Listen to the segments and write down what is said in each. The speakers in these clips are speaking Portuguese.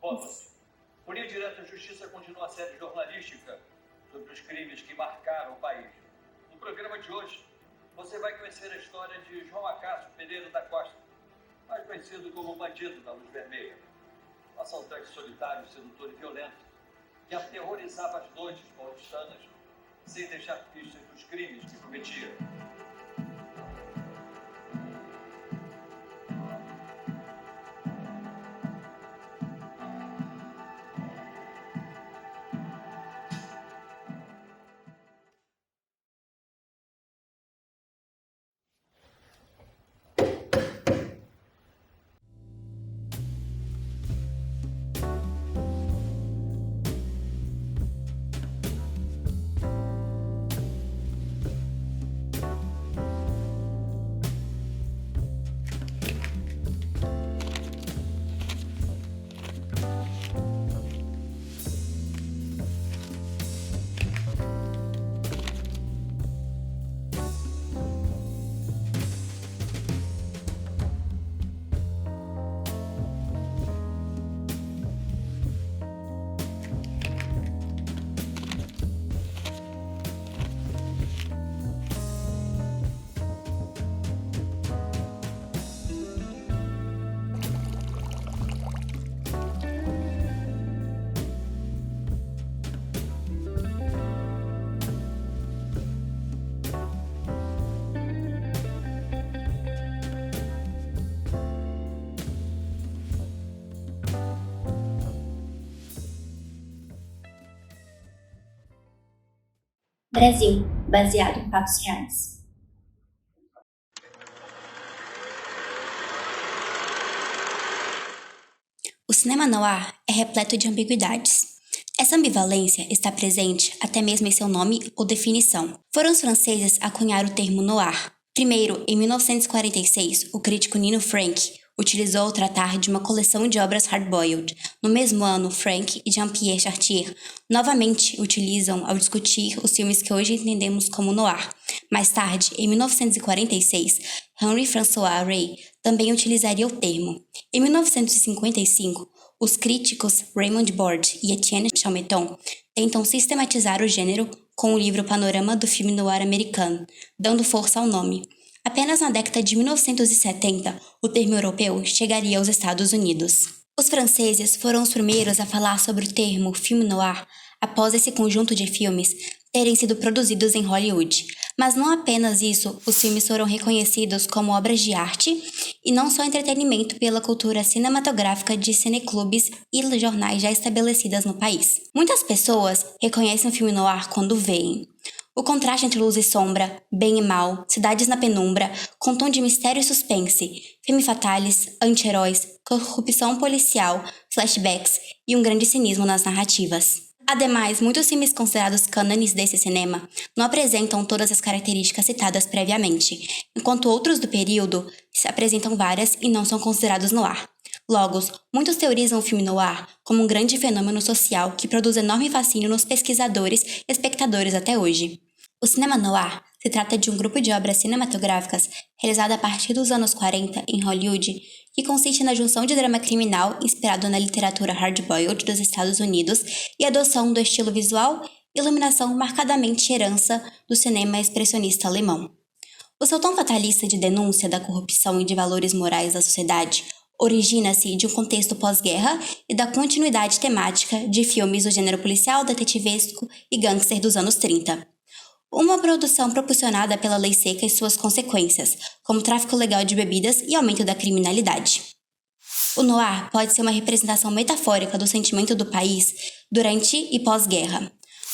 Boa noite. O Linha Direta à Justiça continua a série jornalística sobre os crimes que marcaram o país. No programa de hoje, você vai conhecer a história de João Acácio Pereira da Costa, mais conhecido como Bandido da Luz Vermelha. Um assaltante solitário, sedutor e violento, que aterrorizava as noites paulistanas sem deixar pistas dos crimes que cometia. Brasil, baseado em fatos reais. O cinema noir é repleto de ambiguidades. Essa ambivalência está presente até mesmo em seu nome ou definição. Foram os franceses a cunhar o termo noir. Primeiro, em 1946, o crítico Nino Frank utilizou ao tratar de uma coleção de obras hard-boiled. No mesmo ano, Frank e Jean-Pierre Chartier novamente utilizam ao discutir os filmes que hoje entendemos como noir. Mais tarde, em 1946, Henri-François Rey também utilizaria o termo. Em 1955, os críticos Raymond Borde e Etienne Chalmeton tentam sistematizar o gênero com o livro Panorama do Filme Noir Americano, dando força ao nome. Apenas na década de 1970, o termo europeu chegaria aos Estados Unidos. Os franceses foram os primeiros a falar sobre o termo filme noir após esse conjunto de filmes terem sido produzidos em Hollywood. Mas não apenas isso, os filmes foram reconhecidos como obras de arte e não só entretenimento pela cultura cinematográfica de cineclubes e jornais já estabelecidas no país. Muitas pessoas reconhecem o filme noir quando veem o contraste entre luz e sombra, bem e mal, cidades na penumbra, com tom de mistério e suspense, femme fatales, anti-heróis, corrupção policial, flashbacks e um grande cinismo nas narrativas. Ademais, muitos filmes considerados cânones desse cinema não apresentam todas as características citadas previamente, enquanto outros do período se apresentam várias e não são considerados noir. Logo, muitos teorizam o filme noir como um grande fenômeno social que produz enorme fascínio nos pesquisadores e espectadores até hoje. O cinema noir se trata de um grupo de obras cinematográficas realizado a partir dos anos 40 em Hollywood, que consiste na junção de drama criminal inspirado na literatura hard-boiled dos Estados Unidos e adoção do estilo visual e iluminação marcadamente herança do cinema expressionista alemão. O seu tom fatalista de denúncia da corrupção e de valores morais da sociedade origina-se de um contexto pós-guerra e da continuidade temática de filmes do gênero policial, detetivesco e gangster dos anos 30. Uma produção propulsionada pela lei seca e suas consequências, como tráfico legal de bebidas e aumento da criminalidade. O noir pode ser uma representação metafórica do sentimento do país durante e pós-guerra,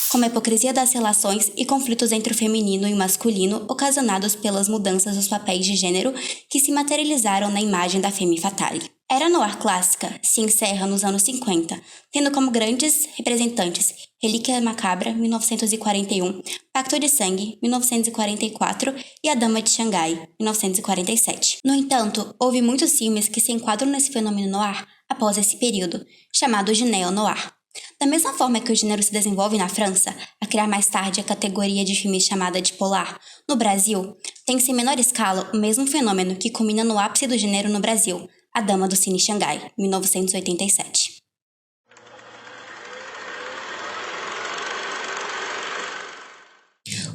como a hipocrisia das relações e conflitos entre o feminino e o masculino ocasionados pelas mudanças dos papéis de gênero que se materializaram na imagem da femme fatale. A era noir clássica se encerra nos anos 50, tendo como grandes representantes Relíquia Macabra, 1941, Pacto de Sangue, 1944 e A Dama de Xangai, 1947. No entanto, houve muitos filmes que se enquadram nesse fenômeno noir após esse período, chamados de neo-noir. Da mesma forma que o gênero se desenvolve na França, a criar mais tarde a categoria de filmes chamada de polar, no Brasil, tem-se em menor escala o mesmo fenômeno que culmina no ápice do gênero no Brasil, A Dama do Cine Xangai, 1987.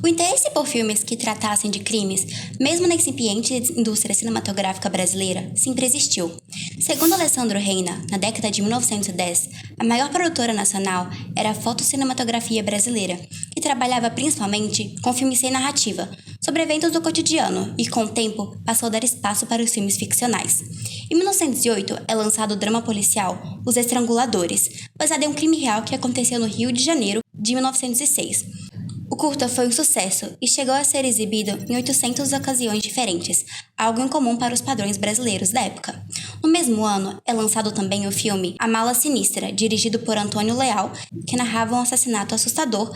O interesse por filmes que tratassem de crimes, mesmo na incipiente indústria cinematográfica brasileira, sempre existiu. Segundo Alessandro Reina, na década de 1910, a maior produtora nacional era a Fotocinematografia Brasileira, que trabalhava principalmente com filmes sem narrativa, sobre eventos do cotidiano e, com o tempo, passou a dar espaço para os filmes ficcionais. Em 1908, é lançado o drama policial Os Estranguladores, baseado em um crime real que aconteceu no Rio de Janeiro de 1906. O curta foi um sucesso e chegou a ser exibido em 800 ocasiões diferentes, algo incomum para os padrões brasileiros da época. No mesmo ano, é lançado também o filme A Mala Sinistra, dirigido por Antônio Leal, que narrava um assassinato assustador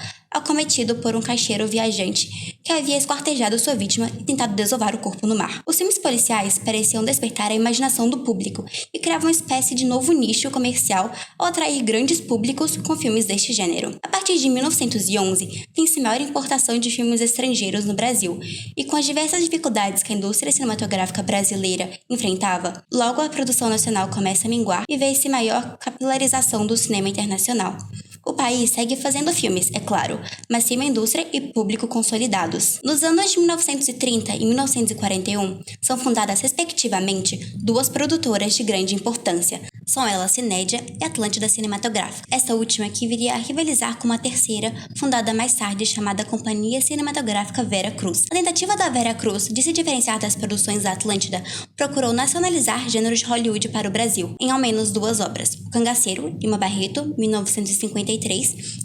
cometido por um caixeiro viajante que havia esquartejado sua vítima e tentado desovar o corpo no mar. Os filmes policiais pareciam despertar a imaginação do público e criavam uma espécie de novo nicho comercial ao atrair grandes públicos com filmes deste gênero. A partir de 1911, tem-se maior importação de filmes estrangeiros no Brasil, e com as diversas dificuldades que a indústria cinematográfica brasileira enfrentava, logo a produção nacional começa a minguar e vê-se maior capilarização do cinema internacional. O país segue fazendo filmes, é claro, mas sem uma indústria e público consolidados. Nos anos de 1930 e 1941, são fundadas respectivamente duas produtoras de grande importância. São elas Cinédia e Atlântida Cinematográfica. Esta última que viria a rivalizar com uma terceira, fundada mais tarde, chamada Companhia Cinematográfica Vera Cruz. A tentativa da Vera Cruz de se diferenciar das produções da Atlântida procurou nacionalizar gêneros de Hollywood para o Brasil, em ao menos duas obras: O Cangaceiro, Lima Barreto, 1953,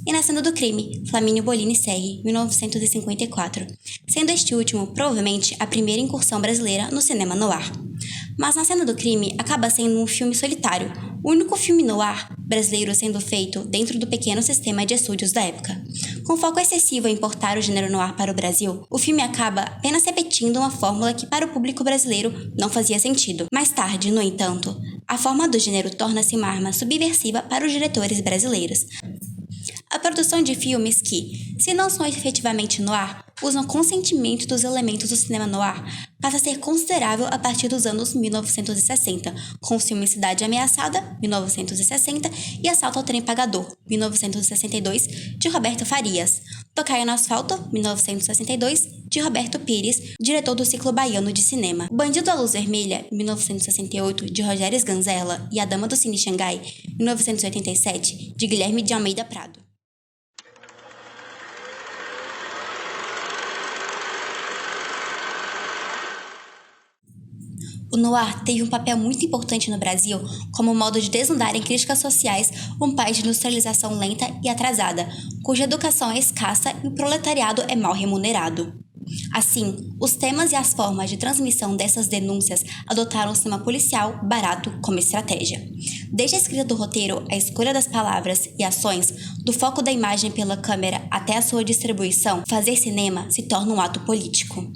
e Na Cena do Crime, Flamínio Bolini Serri, 1954, sendo este último, provavelmente, a primeira incursão brasileira no cinema noir. Mas Na Cena do Crime acaba sendo um filme solitário, o único filme noir brasileiro sendo feito dentro do pequeno sistema de estúdios da época. Com foco excessivo em importar o gênero noir para o Brasil, o filme acaba apenas repetindo uma fórmula que para o público brasileiro não fazia sentido. Mais tarde, no entanto, a forma do gênero torna-se uma arma subversiva para os diretores brasileiros. A produção de filmes que, se não são efetivamente noir, usam consentimento dos elementos do cinema noir, passa a ser considerável a partir dos anos 1960, com os filmes Cidade Ameaçada, 1960, e Assalto ao Trem Pagador, 1962, de Roberto Farias, Tocaia no Asfalto, 1962, de Roberto Pires, diretor do ciclo baiano de cinema, Bandido à Luz Vermelha, 1968, de Rogério Sganzella, e A Dama do Cine Xangai, 1987, de Guilherme de Almeida Prado. O noir teve um papel muito importante no Brasil como modo de desnudar em críticas sociais um país de industrialização lenta e atrasada, cuja educação é escassa e o proletariado é mal remunerado. Assim, os temas e as formas de transmissão dessas denúncias adotaram o cinema policial barato como estratégia. Desde a escrita do roteiro, a escolha das palavras e ações, do foco da imagem pela câmera até a sua distribuição, fazer cinema se torna um ato político.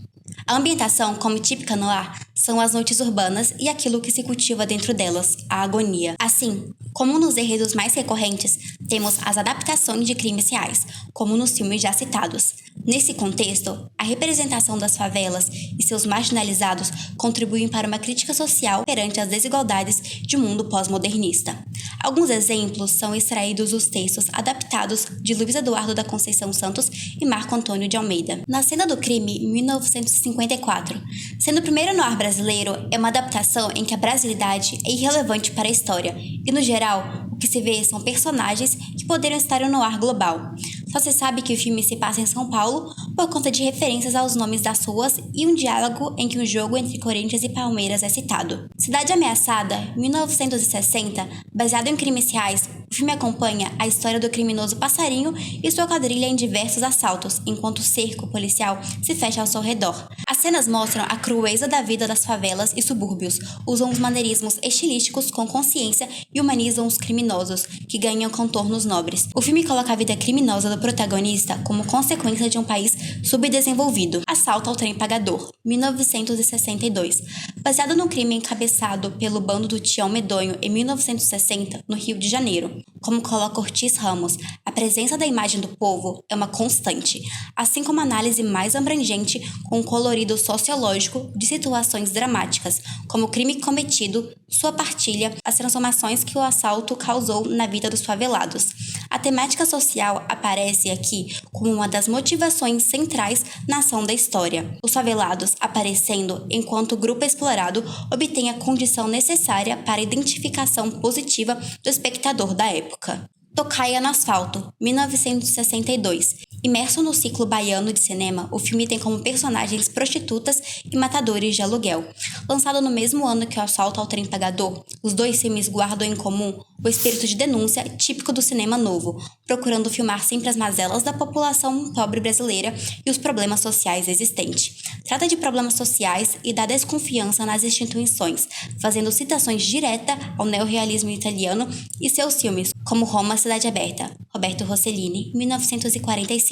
A ambientação, como típica noir, são as noites urbanas e aquilo que se cultiva dentro delas, a agonia. Assim, como nos enredos mais recorrentes, temos as adaptações de crimes reais, como nos filmes já citados. Nesse contexto, a representação das favelas e seus marginalizados contribuem para uma crítica social perante as desigualdades de um mundo pós-modernista. Alguns exemplos são extraídos dos textos adaptados de Luiz Eduardo da Conceição Santos e Marco Antônio de Almeida. Na Cena do Crime, 1954, sendo o primeiro noir brasileiro, é uma adaptação em que a brasilidade é irrelevante para a história e, no geral, o que se vê são personagens que poderiam estar no noir global. Só se sabe que o filme se passa em São Paulo por conta de referências aos nomes das ruas e um diálogo em que o jogo entre Corinthians e Palmeiras é citado. Cidade Ameaçada, 1960, baseado em crimes reais, o filme acompanha a história do criminoso Passarinho e sua quadrilha em diversos assaltos, enquanto o cerco policial se fecha ao seu redor. As cenas mostram a crueza da vida das favelas e subúrbios, usam os maneirismos estilísticos com consciência e humanizam os criminosos, que ganham contornos nobres. O filme coloca a vida criminosa do protagonista como consequência de um país subdesenvolvido. Assalto ao Trem Pagador, 1962. Baseado no crime encabeçado pelo bando do Tião Medonho em 1960, no Rio de Janeiro. Como coloca Ortiz Ramos, a presença da imagem do povo é uma constante, assim como a análise mais abrangente com um colorido sociológico de situações dramáticas, como o crime cometido, sua partilha, as transformações que o assalto causou na vida dos favelados. A temática social aparece aqui como uma das motivações centrais na ação da história, os favelados aparecendo enquanto o grupo explorado obtém a condição necessária para a identificação positiva do espectador da época. Tocaia no Asfalto, 1962. Imerso no ciclo baiano de cinema, o filme tem como personagens prostitutas e matadores de aluguel. Lançado no mesmo ano que O Assalto ao Trem Pagador, os dois filmes guardam em comum o espírito de denúncia típico do cinema novo, procurando filmar sempre as mazelas da população pobre brasileira e os problemas sociais existentes. Trata de problemas sociais e da desconfiança nas instituições, fazendo citações diretas ao neorrealismo italiano e seus filmes, como Roma, Cidade Aberta, Roberto Rossellini, 1945.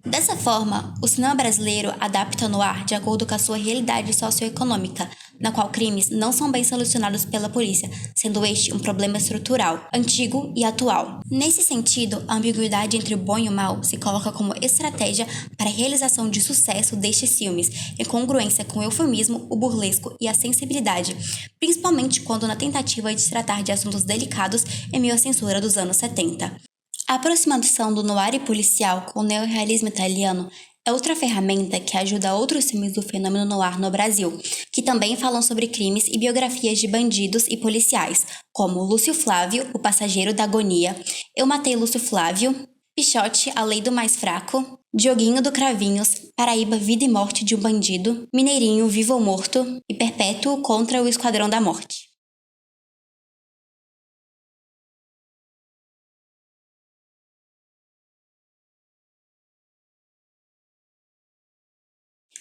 Dessa forma, o cinema brasileiro adapta o noir de acordo com a sua realidade socioeconômica, na qual crimes não são bem solucionados pela polícia, sendo este um problema estrutural, antigo e atual. Nesse sentido, a ambiguidade entre o bom e o mal se coloca como estratégia para a realização de sucesso destes filmes, em congruência com o eufemismo, o burlesco e a sensibilidade, principalmente quando na tentativa de tratar de assuntos delicados em meio à censura dos anos 70. A aproximação do noir e policial com o neorrealismo italiano é outra ferramenta que ajuda outros filmes do fenômeno noir no Brasil, que também falam sobre crimes e biografias de bandidos e policiais, como Lúcio Flávio, o Passageiro da Agonia, Eu Matei Lúcio Flávio, Pichote, A Lei do Mais Fraco, Dioguinho do Cravinhos, Paraíba, Vida e Morte de um Bandido, Mineirinho, Vivo ou Morto e Perpétuo contra o Esquadrão da Morte.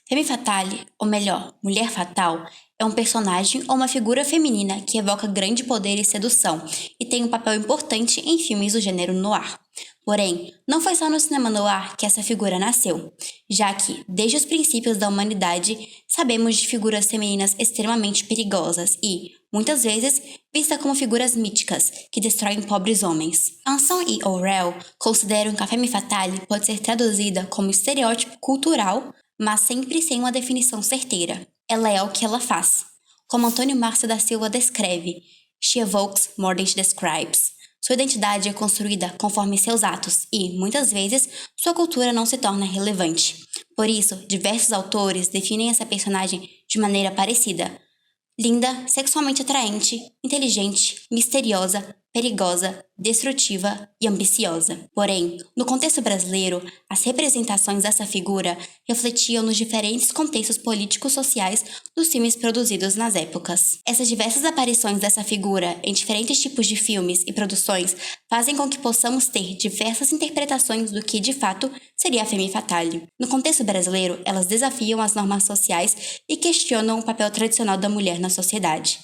Femme Fatale, ou melhor, Mulher Fatal, é um personagem ou uma figura feminina que evoca grande poder e sedução e tem um papel importante em filmes do gênero noir. Porém, não foi só no cinema noir que essa figura nasceu, já que, desde os princípios da humanidade, sabemos de figuras femininas extremamente perigosas e, muitas vezes, vistas como figuras míticas que destroem pobres homens. Anson e Orwell consideram que a femme fatale pode ser traduzida como estereótipo cultural, mas sempre sem uma definição certeira. Ela é o que ela faz. Como Antônio Márcio da Silva descreve, she evokes more than she describes. Sua identidade é construída conforme seus atos e, muitas vezes, sua cultura não se torna relevante. Por isso, diversos autores definem essa personagem de maneira parecida. Linda, sexualmente atraente, inteligente, misteriosa, perigosa, destrutiva e ambiciosa. Porém, no contexto brasileiro, as representações dessa figura refletiam nos diferentes contextos políticos sociais dos filmes produzidos nas épocas. Essas diversas aparições dessa figura em diferentes tipos de filmes e produções fazem com que possamos ter diversas interpretações do que, de fato, seria a femme fatale. No contexto brasileiro, elas desafiam as normas sociais e questionam o papel tradicional da mulher na sociedade.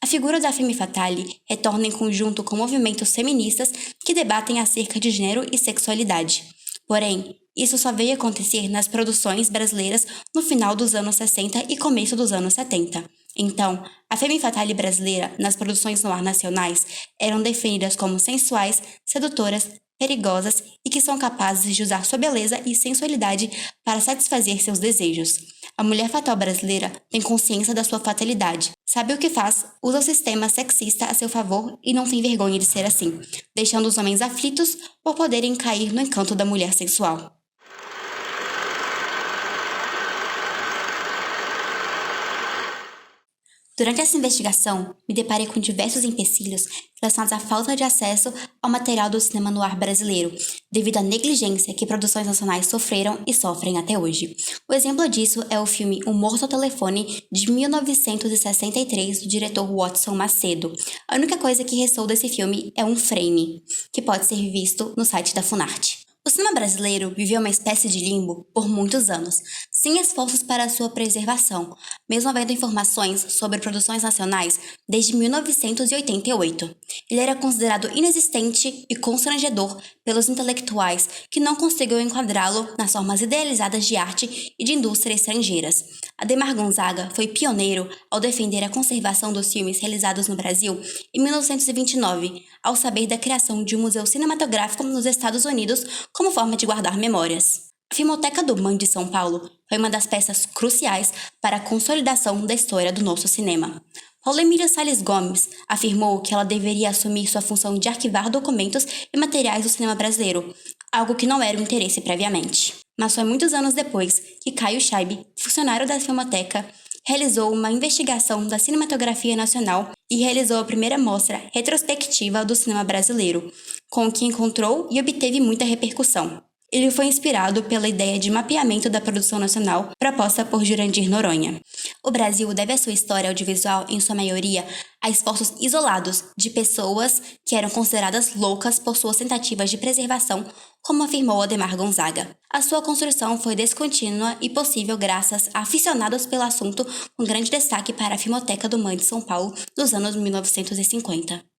A figura da femme fatale retorna em conjunto com movimentos feministas que debatem acerca de gênero e sexualidade. Porém, isso só veio acontecer nas produções brasileiras no final dos anos 60 e começo dos anos 70. Então, a femme fatale brasileira nas produções noir nacionais eram definidas como sensuais, sedutoras, perigosas e que são capazes de usar sua beleza e sensualidade para satisfazer seus desejos. A mulher fatal brasileira tem consciência da sua fatalidade, sabe o que faz, usa o sistema sexista a seu favor e não tem vergonha de ser assim, deixando os homens aflitos por poderem cair no encanto da mulher sensual. Durante essa investigação, me deparei com diversos empecilhos relacionados à falta de acesso ao material do cinema noir brasileiro, devido à negligência que produções nacionais sofreram e sofrem até hoje. O exemplo disso é o filme O Morto ao Telefone, de 1963, do diretor Watson Macedo. A única coisa que restou desse filme é um frame, que pode ser visto no site da Funarte. O cinema brasileiro viveu uma espécie de limbo por muitos anos, sem esforços para sua preservação, mesmo havendo informações sobre produções nacionais desde 1988. Ele era considerado inexistente e constrangedor pelos intelectuais que não conseguiam enquadrá-lo nas formas idealizadas de arte e de indústria estrangeiras. Ademar Gonzaga foi pioneiro ao defender a conservação dos filmes realizados no Brasil em 1929, ao saber da criação de um museu cinematográfico nos Estados Unidos como forma de guardar memórias. A Filmoteca do MAM de São Paulo foi uma das peças cruciais para a consolidação da história do nosso cinema. Paula Emília Salles Gomes afirmou que ela deveria assumir sua função de arquivar documentos e materiais do cinema brasileiro, algo que não era o interesse previamente. Mas foi muitos anos depois que Caio Schaibe, funcionário da Filmoteca, realizou uma investigação da cinematografia nacional e realizou a primeira mostra retrospectiva do cinema brasileiro, com o que encontrou e obteve muita repercussão. Ele foi inspirado pela ideia de mapeamento da produção nacional proposta por Jurandir Noronha. O Brasil deve a sua história audiovisual, em sua maioria, a esforços isolados de pessoas que eram consideradas loucas por suas tentativas de preservação, como afirmou Adhemar Gonzaga. A sua construção foi descontínua e possível graças a aficionados pelo assunto, com grande destaque para a Filmoteca do MAN de São Paulo dos anos 1950.